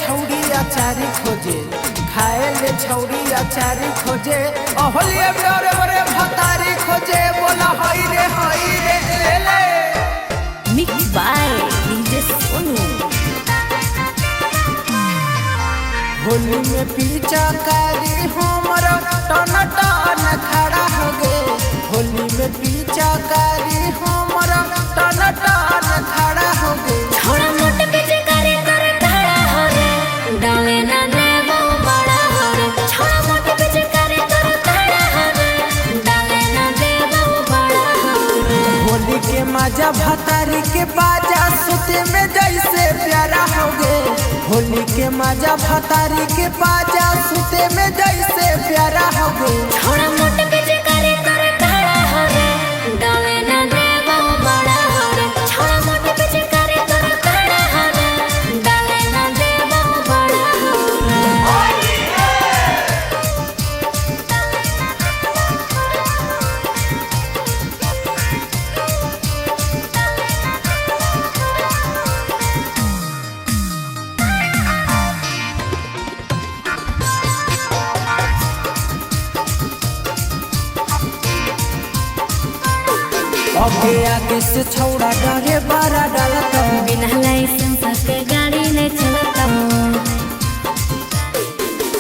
छौड़ी अचारी खोजे, खाए ले छौड़ी अचारी खोजे, होलिया में रे बरे भतारी खोजे, बोला हई रे ले ले। Mix by DJ Sonu. Holi में पीछा कारी हमरा टन टन खड़ा हो गे, होली में पीछा कारी हमरा टन टन खड़ा हो गे। छोड़ा मोट पीछे करे करे खड़ा हो रे, डाले ना देवो बड़ा हो रे। छोड़ा मोट पीछे करे करे खड़ा हो रे, डाले ना देवो बड़ा हो रे। होली के मजा भतारी के बाजा सुते में जैसे प्यारा हो गे, होली के मजा भतारी के बाजा सुते में जैसे प्यारा हो गे। छोड़ा मोट पीछे करे करे खड़ा हो रे, डाले ना देवो बड़ा हो रे। छोड़ा मोट पीछे करे करे खड़ा हो रे, डाले ना देवो बड़ा हो रे। आगे आगे से छौड़ा डरे बारा डालता, बिना लाइसेंस के गाड़ी नहीं चलता।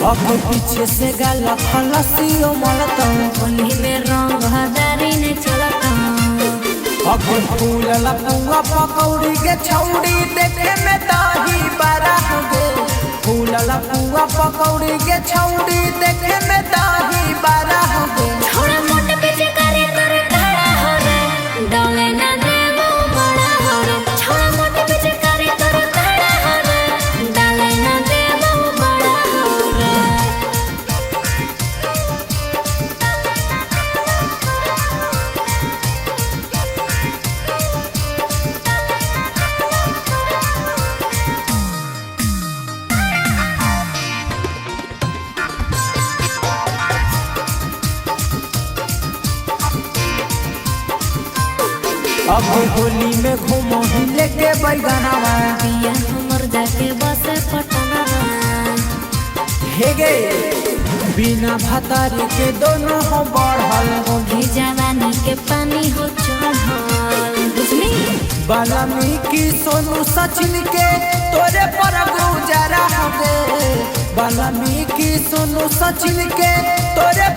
आगे पीछे से गाला खलसियो मलता, होली में रंग हजारी नहीं चलता। आगे फूल लपुआ पकौड़ी के छौड़ी देखे में दाही बारा हो गे, फूल लपुआ पकौड़ी के छौड़ी देखे में दाही बारा हो गे। छोड़ा मोट पीछे करे करे खड़ा हो रे, डाले ना देवो बड़ा हो रे। छोड़ा मोट पीछे करे करे खड़ा हो रे, डाले ना देवो बड़ा हो रे। अब होली में घूमो ही लेके बैगनावा, पिया हमर जाके बसे पटना। हे गे बिना भतारी के दोनों हो बढ़ल, ओढ़ी जवानी के पानी हो चढ़ल। बुझली वाल्मीकि सोनू सचिन के तोरे पर गुजारा हो गे, वाल्मीकि सोनू सचिन के तोरे